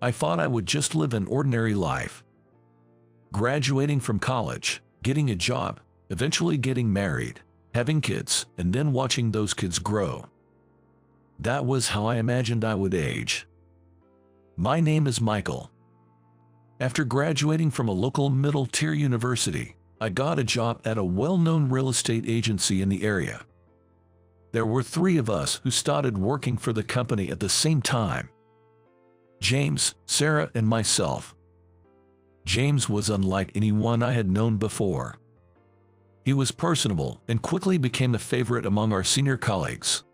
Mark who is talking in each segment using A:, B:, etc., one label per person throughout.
A: I thought I would just live an ordinary life. Graduating from college, getting a job, eventually getting married, having kids, and then watching those kids grow. That was how I imagined I would age. My name is Michael. After graduating from a local middle-tier university, I got a job at a well-known real estate agency in the area. There were 3 of us who started working for the company at the same time: James, Sarah, and myself. James was unlike anyone I had known before. He was personable and quickly became a favorite among our senior colleagues.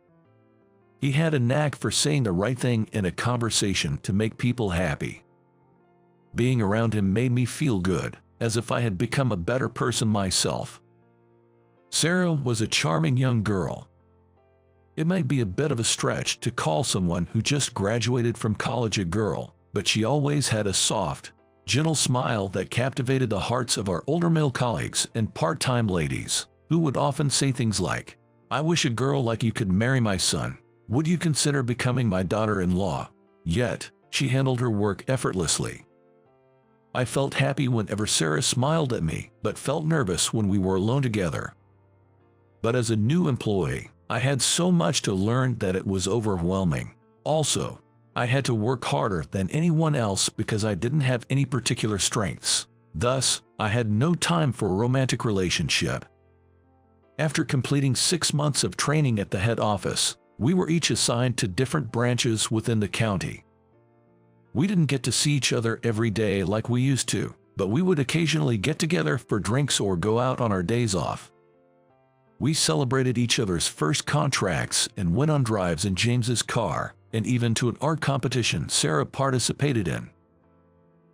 A: He had a knack for saying the right thing in a conversation to make people happy. Being around him made me feel good, as if I had become a better person myself. Sarah was a charming young girl. It might be a bit of a stretch to call someone who just graduated from college a girl, but she always had a soft, gentle smile that captivated the hearts of our older male colleagues and part-time ladies, who would often say things like, "I wish a girl like you could marry my son. Would you consider becoming my daughter-in-law?" Yet, she handled her work effortlessly. I felt happy whenever Sarah smiled at me, but felt nervous when we were alone together. But as a new employee, I had so much to learn that it was overwhelming. Also, I had to work harder than anyone else because I didn't have any particular strengths. Thus, I had no time for a romantic relationship. After completing 6 months of training at the head office, we were each assigned to different branches within the county. We didn't get to see each other every day like we used to, but we would occasionally get together for drinks or go out on our days off. We celebrated each other's first contracts and went on drives in James's car, and even to an art competition Sarah participated in.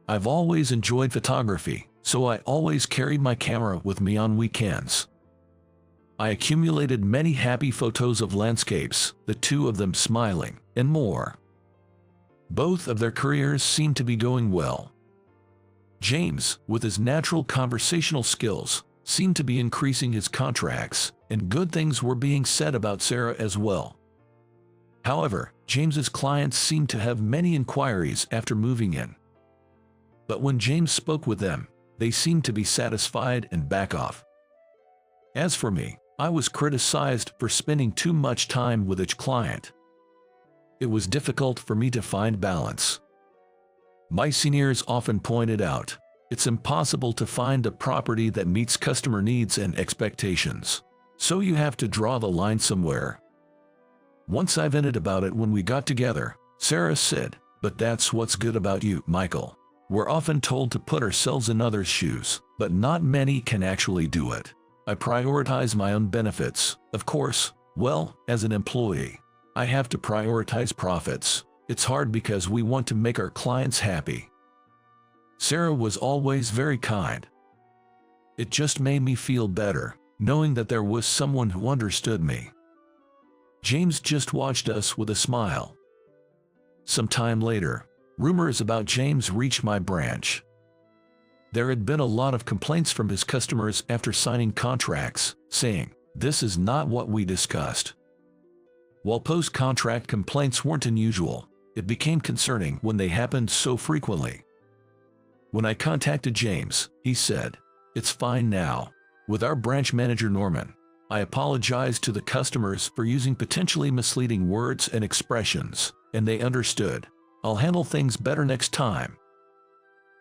A: I've always enjoyed photography, so I always carried my camera with me on weekends. I accumulated many happy photos of landscapes, the 2 of them smiling, and more. Both of their careers seemed to be going well. James, with his natural conversational skills, seemed to be increasing his contracts, and good things were being said about Sarah as well. However, James's clients seemed to have many inquiries after moving in. But when James spoke with them, they seemed to be satisfied and back off. As for me, I was criticized for spending too much time with each client. It was difficult for me to find balance. My seniors often pointed out, it's impossible to find a property that meets customer needs and expectations. So you have to draw the line somewhere. Once I vented about it when we got together, Sarah said, "But that's what's good about you, Michael. We're often told to put ourselves in others' shoes, but not many can actually do it. I prioritize my own benefits, of course. Well, as an employee, I have to prioritize profits. It's hard because we want to make our clients happy." Sarah was always very kind. It just made me feel better, knowing that there was someone who understood me. James just watched us with a smile. Some time later, rumors about James reached my branch. There had been a lot of complaints from his customers after signing contracts, saying, "This is not what we discussed." While post-contract complaints weren't unusual, it became concerning when they happened so frequently. When I contacted James, he said, "It's fine now. With our branch manager Norman, I apologized to the customers for using potentially misleading words and expressions, and they understood. I'll handle things better next time."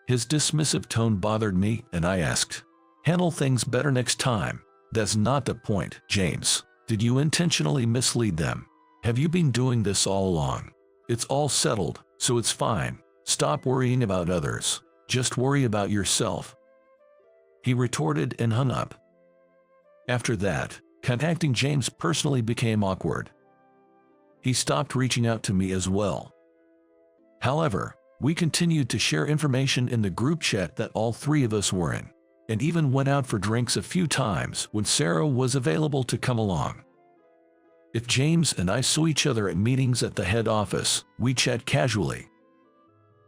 A: His dismissive tone bothered me, and I asked, "Handle things better next time? That's not the point, James. Did you intentionally mislead them? Have you been doing this all along? It's all settled, so it's fine. Stop worrying about others. Just worry about yourself." He retorted and hung up. After that, contacting James personally became awkward. He stopped reaching out to me as well. However, we continued to share information in the group chat that all 3 of us were in, and even went out for drinks a few times when Sarah was available to come along. If James and I saw each other at meetings at the head office, we chat casually.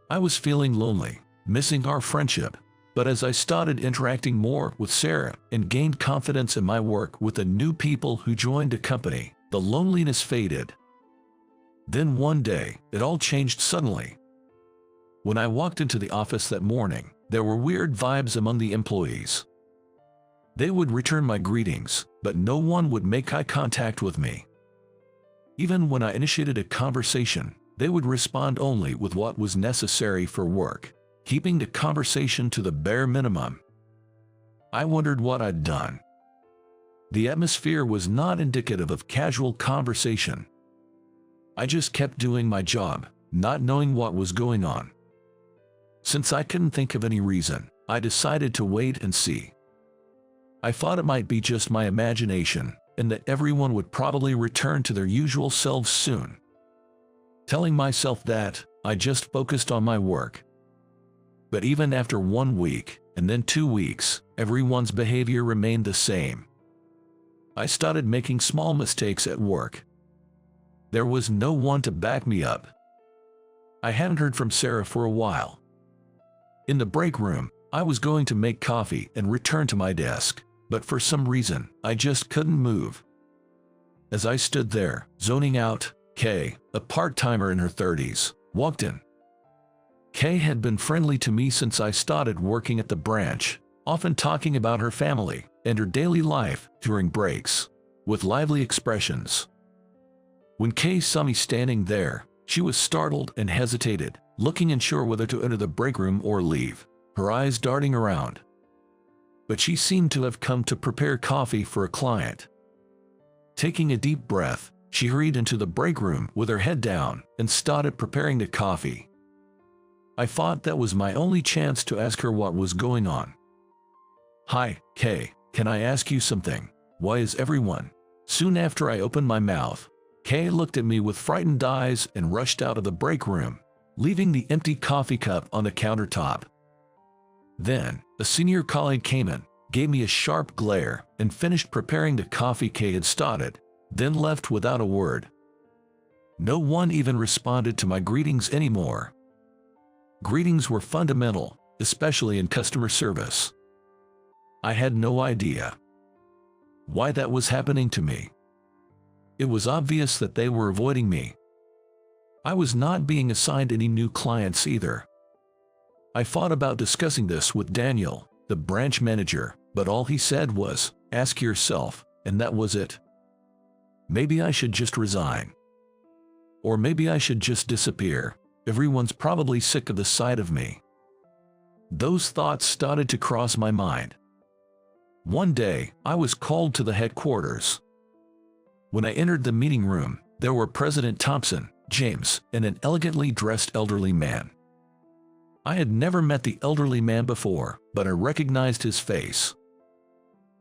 A: I was feeling lonely, missing our friendship, but as I started interacting more with Sarah and gained confidence in my work with the new people who joined the company, the loneliness faded. Then one day, it all changed suddenly. When I walked into the office that morning, there were weird vibes among the employees. They would return my greetings, but no one would make eye contact with me. Even when I initiated a conversation, they would respond only with what was necessary for work, keeping the conversation to the bare minimum. I wondered what I'd done. The atmosphere was not indicative of casual conversation. I just kept doing my job, not knowing what was going on. Since I couldn't think of any reason, I decided to wait and see. I thought it might be just my imagination, and that everyone would probably return to their usual selves soon. Telling myself that, I just focused on my work. But even after 1 week, and then 2 weeks, everyone's behavior remained the same. I started making small mistakes at work. There was no one to back me up. I hadn't heard from Sarah for a while. In the break room, I was going to make coffee and return to my desk, but for some reason, I just couldn't move. As I stood there, zoning out, Kay, a part-timer in her 30s, walked in. Kay had been friendly to me since I started working at the branch, often talking about her family and her daily life during breaks, with lively expressions. When Kay saw me standing there, she was startled and hesitated, looking unsure whether to enter the break room or leave, her eyes darting around. But she seemed to have come to prepare coffee for a client. Taking a deep breath, she hurried into the break room with her head down and started preparing the coffee. I thought that was my only chance to ask her what was going on. "Hi, Kay, can I ask you something? Why is everyone?" Soon after I opened my mouth, Kay looked at me with frightened eyes and rushed out of the break room, leaving the empty coffee cup on the countertop. Then, a senior colleague came in, gave me a sharp glare, and finished preparing the coffee Kay had started, then left without a word. No one even responded to my greetings anymore. Greetings were fundamental, especially in customer service. I had no idea why that was happening to me. It was obvious that they were avoiding me. I was not being assigned any new clients either. I thought about discussing this with Daniel, the branch manager, but all he said was, "Ask yourself," and that was it. Maybe I should just resign. Or maybe I should just disappear. Everyone's probably sick of the sight of me. Those thoughts started to cross my mind. One day, I was called to the headquarters. When I entered the meeting room, there were President Thompson, James, and an elegantly dressed elderly man. I had never met the elderly man before, but I recognized his face.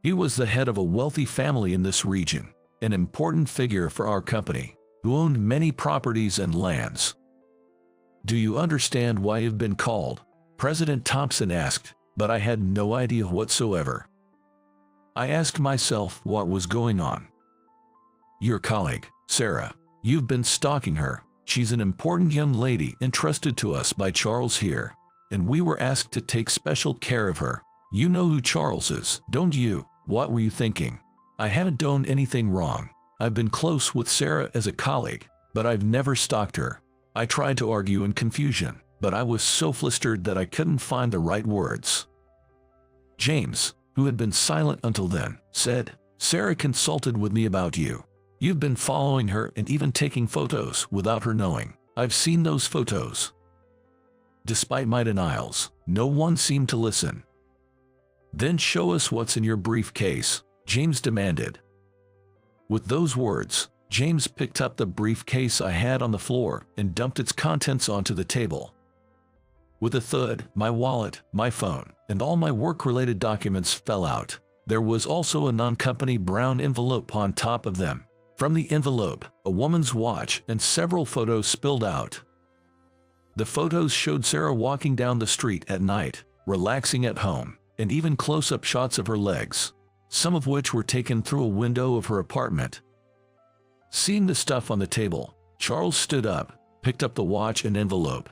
A: He was the head of a wealthy family in this region, an important figure for our company, who owned many properties and lands. "Do you understand why you've been called?" President Thompson asked, but I had no idea whatsoever. I asked myself what was going on. "Your colleague, Sarah. You've been stalking her. She's an important young lady entrusted to us by Charles here, and we were asked to take special care of her. You know who Charles is, don't you?" What were you thinking? I haven't done anything wrong. I've been close with Sarah as a colleague, but I've never stalked her. I tried to argue in confusion, but I was so flustered that I couldn't find the right words. James, who had been silent until then, said, "Sarah consulted with me about you. You've been following her and even taking photos without her knowing. I've seen those photos." Despite my denials, no one seemed to listen. "Then show us what's in your briefcase," James demanded. With those words, James picked up the briefcase I had on the floor and dumped its contents onto the table. With a thud, my wallet, my phone, and all my work-related documents fell out. There was also a non-company brown envelope on top of them. From the envelope, a woman's watch and several photos spilled out. The photos showed Sarah walking down the street at night, relaxing at home, and even close-up shots of her legs, some of which were taken through a window of her apartment. Seeing the stuff on the table, Charles stood up, picked up the watch and envelope.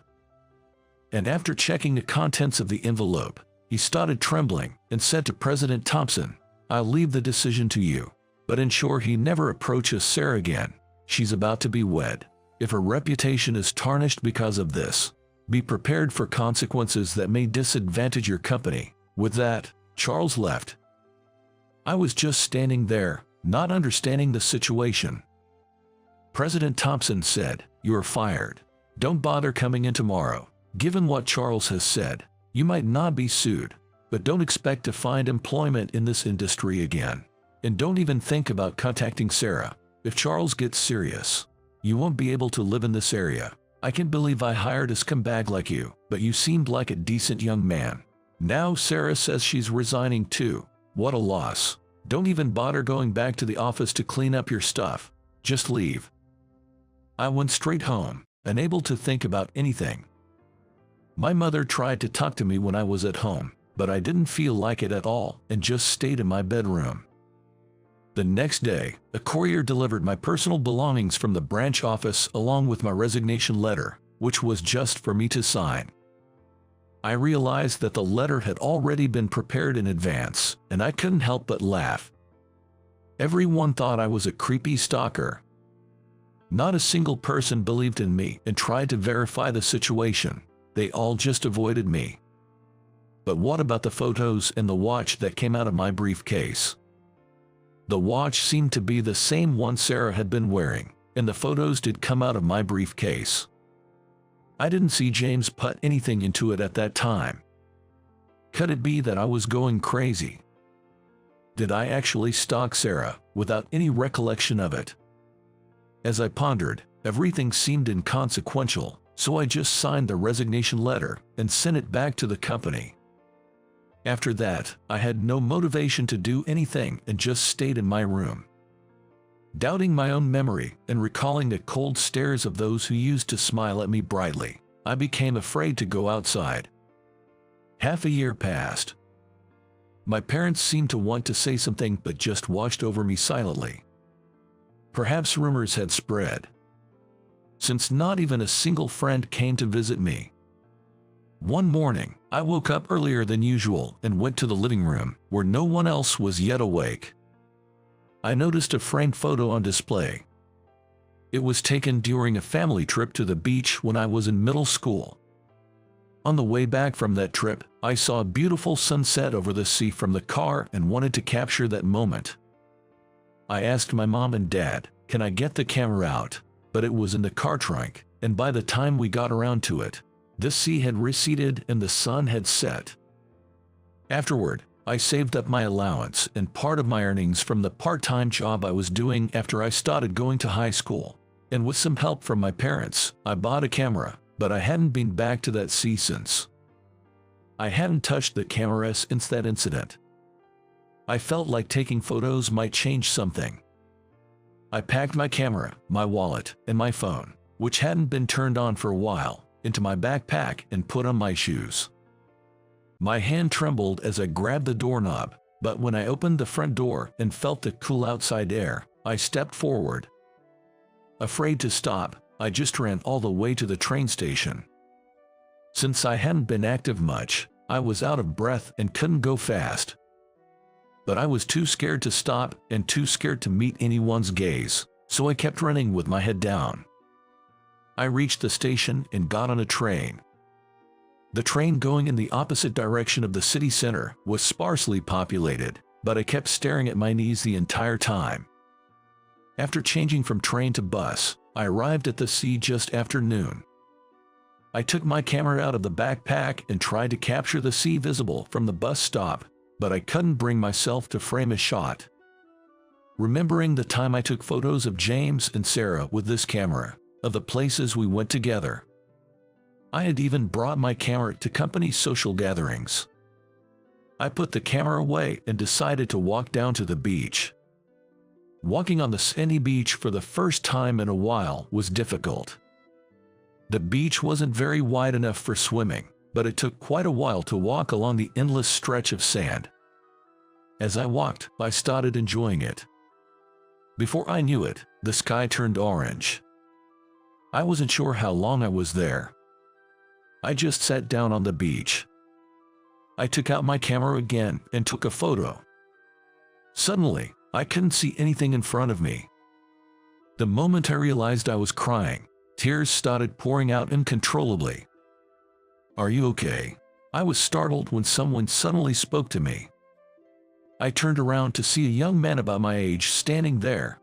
A: And after checking the contents of the envelope, he started trembling and said to President Thompson, "I'll leave the decision to you, but ensure he never approaches Sarah again. She's about to be wed. If her reputation is tarnished because of this, Be prepared for consequences that may disadvantage your company." With that, Charles left. I was just standing there, not understanding the situation. President Thompson said, "You are fired. Don't bother coming in tomorrow." Given what Charles has said, you might not be sued, but don't expect to find employment in this industry again. And don't even think about contacting Sarah. If Charles gets serious, you won't be able to live in this area. I can't believe I hired a scumbag like you, but you seemed like a decent young man. Now Sarah says she's resigning too. What a loss. Don't even bother going back to the office to clean up your stuff. Just leave. I went straight home, unable to think about anything. My mother tried to talk to me when I was at home, but I didn't feel like it at all and just stayed in my bedroom. The next day, a courier delivered my personal belongings from the branch office along with my resignation letter, which was just for me to sign. I realized that the letter had already been prepared in advance, and I couldn't help but laugh. Everyone thought I was a creepy stalker. Not a single person believed in me and tried to verify the situation. They all just avoided me. But what about the photos and the watch that came out of my briefcase? The watch seemed to be the same one Sarah had been wearing, and the photos did come out of my briefcase. I didn't see James put anything into it at that time. Could it be that I was going crazy? Did I actually stalk Sarah without any recollection of it? As I pondered, everything seemed inconsequential, so I just signed the resignation letter and sent it back to the company. After that, I had no motivation to do anything and just stayed in my room. Doubting my own memory and recalling the cold stares of those who used to smile at me brightly, I became afraid to go outside. Half a year passed. My parents seemed to want to say something but just watched over me silently. Perhaps rumors had spread, since not even a single friend came to visit me. One morning, I woke up earlier than usual and went to the living room, where no one else was yet awake. I noticed a framed photo on display. It was taken during a family trip to the beach when I was in middle school. On the way back from that trip, I saw a beautiful sunset over the sea from the car and wanted to capture that moment. I asked my mom and dad, "Can I get the camera out?" But it was in the car trunk, and by the time we got around to it, the sea had receded and the sun had set. Afterward, I saved up my allowance and part of my earnings from the part-time job I was doing after I started going to high school. And with some help from my parents, I bought a camera, but I hadn't been back to that sea since. I hadn't touched the camera since that incident. I felt like taking photos might change something. I packed my camera, my wallet, and my phone, which hadn't been turned on for a while, into my backpack and put on my shoes. My hand trembled as I grabbed the doorknob, but when I opened the front door and felt the cool outside air, I stepped forward. Afraid to stop, I just ran all the way to the train station. Since I hadn't been active much, I was out of breath and couldn't go fast. But I was too scared to stop and too scared to meet anyone's gaze, so I kept running with my head down. I reached the station and got on a train. The train going in the opposite direction of the city center was sparsely populated, but I kept staring at my knees the entire time. After changing from train to bus, I arrived at the sea just after noon. I took my camera out of the backpack and tried to capture the sea visible from the bus stop, but I couldn't bring myself to frame a shot. Remembering the time I took photos of James and Sarah with this camera, of the places we went together. I had even brought my camera to company social gatherings. I put the camera away and decided to walk down to the beach. Walking on the sandy beach for the first time in a while was difficult. The beach wasn't very wide enough for swimming, but it took quite a while to walk along the endless stretch of sand. As I walked, I started enjoying it. Before I knew it, the sky turned orange. I wasn't sure how long I was there. I just sat down on the beach. I took out my camera again and took a photo. Suddenly, I couldn't see anything in front of me. The moment I realized I was crying, tears started pouring out uncontrollably. Are you okay? I was startled when someone suddenly spoke to me. I turned around to see a young man about my age standing there.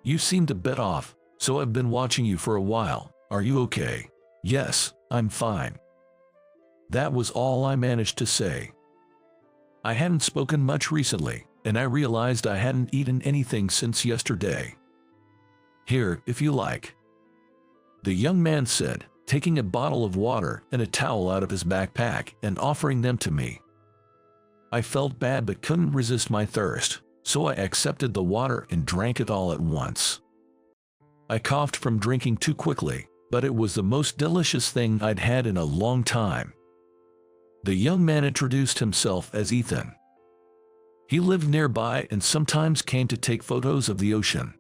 A: You seemed a bit off, so I've been watching you for a while. Are you okay? Yes, I'm fine. That was all I managed to say. I hadn't spoken much recently, and I realized I hadn't eaten anything since yesterday. Here, if you like. The young man said, taking a bottle of water and a towel out of his backpack and offering them to me. I felt bad but couldn't resist my thirst, so I accepted the water and drank it all at once. I coughed from drinking too quickly, but it was the most delicious thing I'd had in a long time. The young man introduced himself as Ethan. He lived nearby and sometimes came to take photos of the ocean.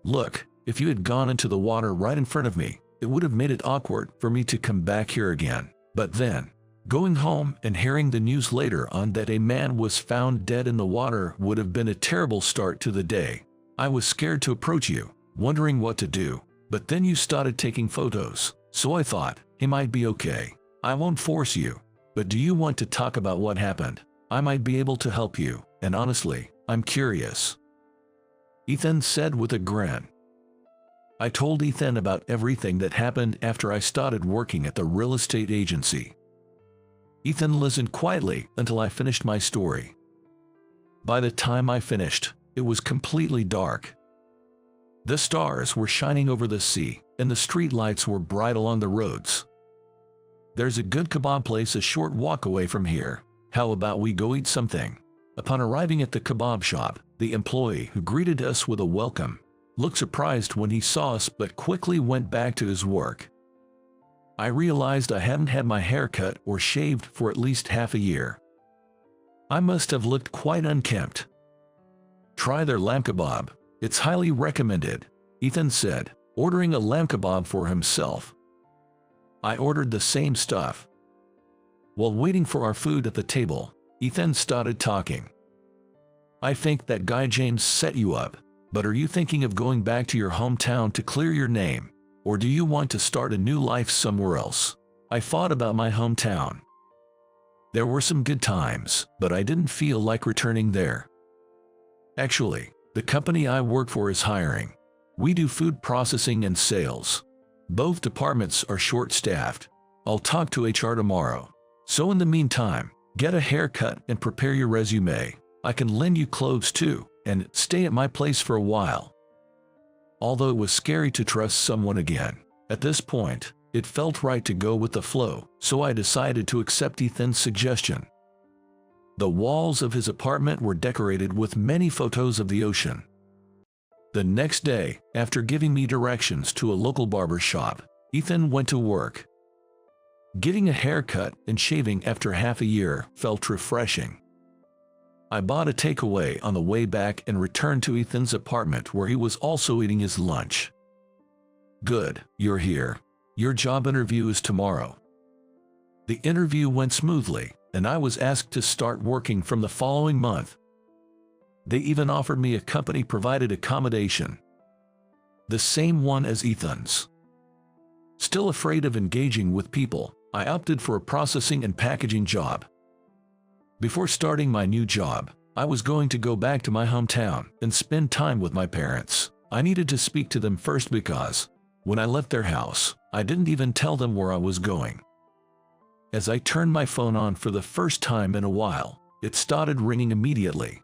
A: Look, if you had gone into the water right in front of me, it would have made it awkward for me to come back here again. But then, going home and hearing the news later on that a man was found dead in the water would have been a terrible start to the day. I was scared to approach you, wondering what to do, but then you started taking photos, so I thought, he might be okay. I won't force you, but do you want to talk about what happened? I might be able to help you, and honestly, I'm curious. Ethan said with a grin. I told Ethan about everything that happened after I started working at the real estate agency. Ethan listened quietly until I finished my story. By the time I finished, it was completely dark. The stars were shining over the sea, and the street lights were bright along the roads. There's a good kebab place a short walk away from here. How about we go eat something? Upon arriving at the kebab shop, the employee who greeted us with a welcome looked surprised when he saw us but quickly went back to his work. I realized I hadn't had my hair cut or shaved for at least half a year. I must have looked quite unkempt. Try their lamb kebab. It's highly recommended, Ethan said, ordering a lamb kebab for himself. I ordered the same stuff. While waiting for our food at the table, Ethan started talking. I think that guy James set you up, but are you thinking of going back to your hometown to clear your name? Or do you want to start a new life somewhere else? I thought about my hometown. There were some good times, but I didn't feel like returning there. Actually, the company I work for is hiring. We do food processing and sales. Both departments are short-staffed. I'll talk to HR tomorrow. So in the meantime, get a haircut and prepare your resume. I can lend you clothes too, and stay at my place for a while. Although it was scary to trust someone again, at this point, it felt right to go with the flow, so I decided to accept Ethan's suggestion. The walls of his apartment were decorated with many photos of the ocean. The next day, after giving me directions to a local barber shop, Ethan went to work. Getting a haircut and shaving after half a year felt refreshing. I bought a takeaway on the way back and returned to Ethan's apartment where he was also eating his lunch. Good, you're here. Your job interview is tomorrow. The interview went smoothly, and I was asked to start working from the following month. They even offered me a company-provided accommodation. The same one as Ethan's. Still afraid of engaging with people, I opted for a processing and packaging job. Before starting my new job, I was going to go back to my hometown and spend time with my parents. I needed to speak to them first because, when I left their house, I didn't even tell them where I was going. As I turned my phone on for the first time in a while, it started ringing immediately.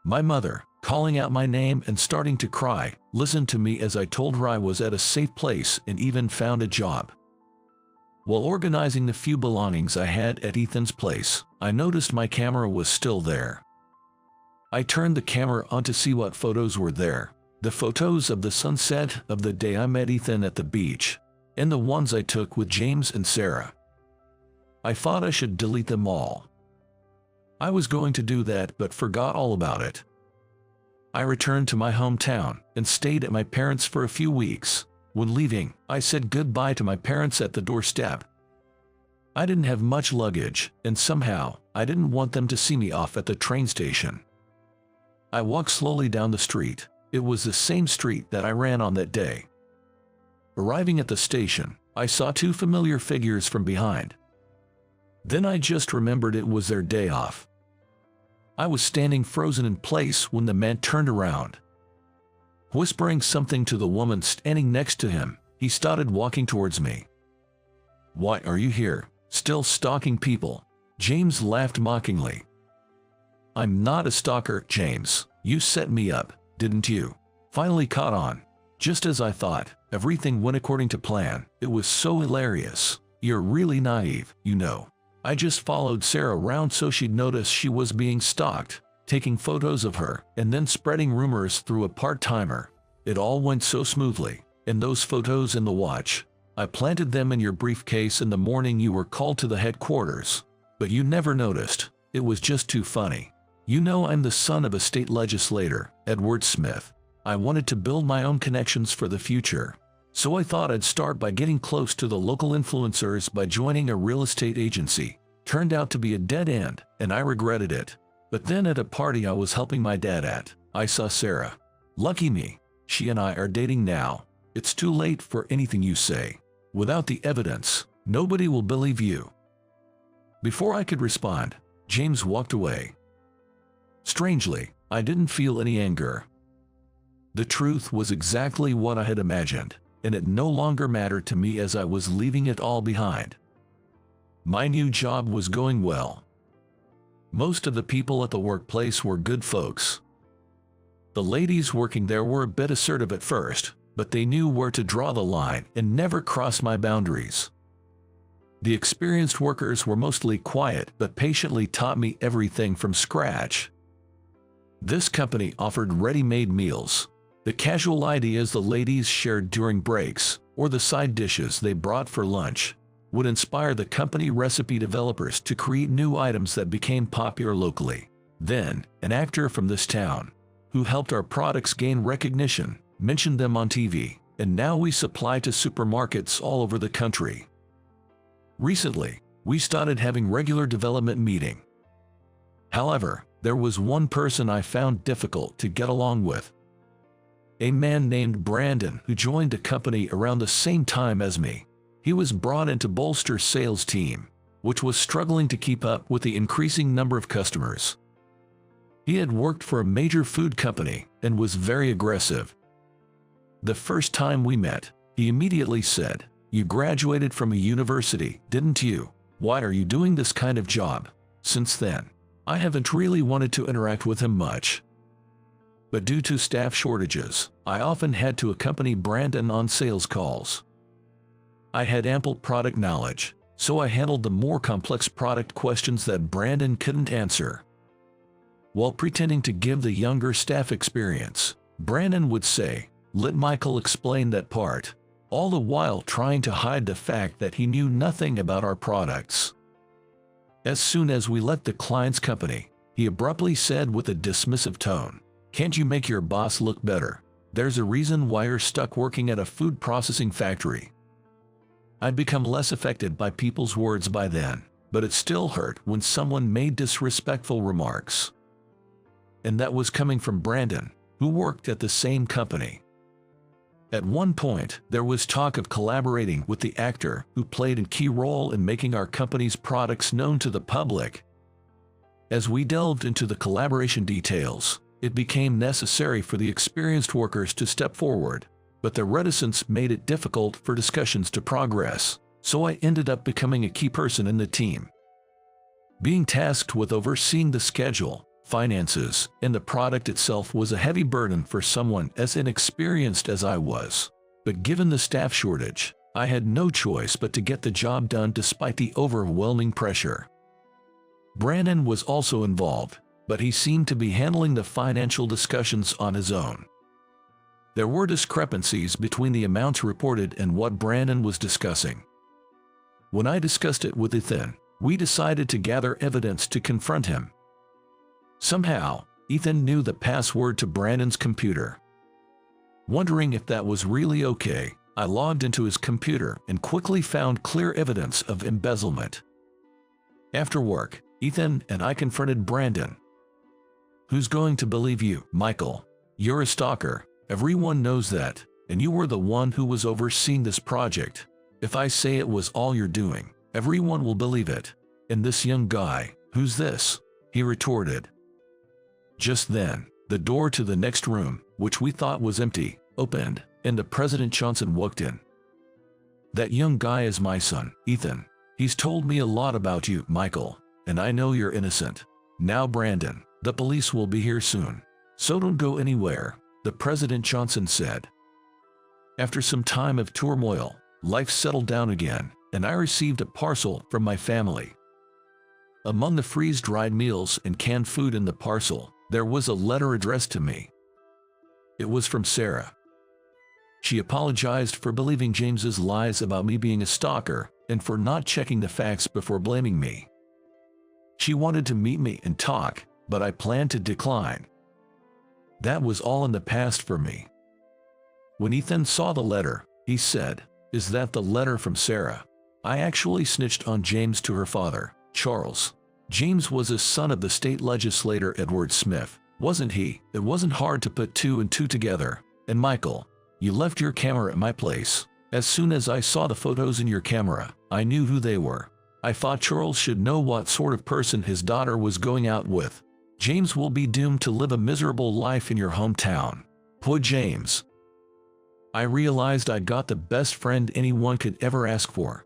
A: My mother, calling out my name and starting to cry, listened to me as I told her I was at a safe place and even found a job. While organizing the few belongings I had at Ethan's place, I noticed my camera was still there. I turned the camera on to see what photos were there. The photos of the sunset of the day I met Ethan at the beach, and the ones I took with James and Sarah. I thought I should delete them all. I was going to do that but forgot all about it. I returned to my hometown and stayed at my parents' for a few weeks. When leaving, I said goodbye to my parents at the doorstep. I didn't have much luggage, and somehow, I didn't want them to see me off at the train station. I walked slowly down the street. It was the same street that I ran on that day. Arriving at the station, I saw two familiar figures from behind. Then I just remembered it was their day off. I was standing frozen in place when the man turned around. Whispering something to the woman standing next to him, he started walking towards me. "Why are you here, still stalking people?" James laughed mockingly. "I'm not a stalker, James. You set me up, didn't you?" Finally caught on. Just as I thought, everything went according to plan. It was so hilarious. "You're really naive, you know. I just followed Sarah around so she'd notice she was being stalked, taking photos of her, and then spreading rumors through a part-timer. It all went so smoothly. And those photos in the watch, I planted them in your briefcase in the morning you were called to the headquarters. But you never noticed. It was just too funny. You know I'm the son of a state legislator, Edward Smith. I wanted to build my own connections for the future. So I thought I'd start by getting close to the local influencers by joining a real estate agency. Turned out to be a dead end, and I regretted it. But then at a party I was helping my dad at, I saw Sarah. Lucky me. She and I are dating now. It's too late for anything you say. Without the evidence, nobody will believe you." Before I could respond, James walked away. Strangely, I didn't feel any anger. The truth was exactly what I had imagined, and it no longer mattered to me as I was leaving it all behind. My new job was going well. Most of the people at the workplace were good folks. The ladies working there were a bit assertive at first, but they knew where to draw the line and never crossed my boundaries. The experienced workers were mostly quiet but patiently taught me everything from scratch. This company offered ready-made meals, the casual ideas the ladies shared during breaks, or the side dishes they brought for lunch, would inspire the company recipe developers to create new items that became popular locally. Then, an actor from this town, who helped our products gain recognition, mentioned them on TV, and now we supply to supermarkets all over the country. Recently, we started having regular development meetings. However, there was one person I found difficult to get along with. A man named Brandon who joined the company around the same time as me. He was brought in to bolster sales team, which was struggling to keep up with the increasing number of customers. He had worked for a major food company and was very aggressive. The first time we met, he immediately said, "You graduated from a university, didn't you? Why are you doing this kind of job?" Since then, I haven't really wanted to interact with him much. But due to staff shortages, I often had to accompany Brandon on sales calls. I had ample product knowledge, so I handled the more complex product questions that Brandon couldn't answer. While pretending to give the younger staff experience, Brandon would say, "Let Michael explain that part," all the while trying to hide the fact that he knew nothing about our products. As soon as we left the client's company, he abruptly said with a dismissive tone, "Can't you make your boss look better? There's a reason why you're stuck working at a food processing factory." I'd become less affected by people's words by then, but it still hurt when someone made disrespectful remarks. And that was coming from Brandon, who worked at the same company. At one point, there was talk of collaborating with the actor who played a key role in making our company's products known to the public. As we delved into the collaboration details, it became necessary for the experienced workers to step forward, but the reticence made it difficult for discussions to progress, so I ended up becoming a key person in the team. Being tasked with overseeing the schedule, finances, and the product itself was a heavy burden for someone as inexperienced as I was. But given the staff shortage, I had no choice but to get the job done despite the overwhelming pressure. Brandon was also involved, but he seemed to be handling the financial discussions on his own. There were discrepancies between the amounts reported and what Brandon was discussing. When I discussed it with Ethan, we decided to gather evidence to confront him. Somehow, Ethan knew the password to Brandon's computer. Wondering if that was really okay, I logged into his computer and quickly found clear evidence of embezzlement. After work, Ethan and I confronted Brandon. "Who's going to believe you, Michael? You're a stalker. Everyone knows that, and you were the one who was overseeing this project. If I say it was all you're doing, everyone will believe it. And this young guy, who's this? He retorted. Just then, the door to the next room, which we thought was empty, opened, and the President Johnson walked in. That young guy is my son, Ethan. He's told me a lot about you, Michael, and I know you're innocent. Now, Brandon, the police will be here soon. So don't go anywhere, the President Johnson said. After some time of turmoil, life settled down again, and I received a parcel from my family. Among the freeze-dried meals and canned food in the parcel, there was a letter addressed to me. It was from Sarah. She apologized for believing James's lies about me being a stalker and for not checking the facts before blaming me. She wanted to meet me and talk, but I planned to decline. That was all in the past for me. When Ethan saw the letter, he said, "Is that the letter from Sarah?" I actually snitched on James to her father, Charles. James was a son of the state legislator Edward Smith, wasn't he? It wasn't hard to put two and two together. And Michael, you left your camera at my place. As soon as I saw the photos in your camera, I knew who they were. I thought Charles should know what sort of person his daughter was going out with. James will be doomed to live a miserable life in your hometown. Poor James. I realized I got the best friend anyone could ever ask for.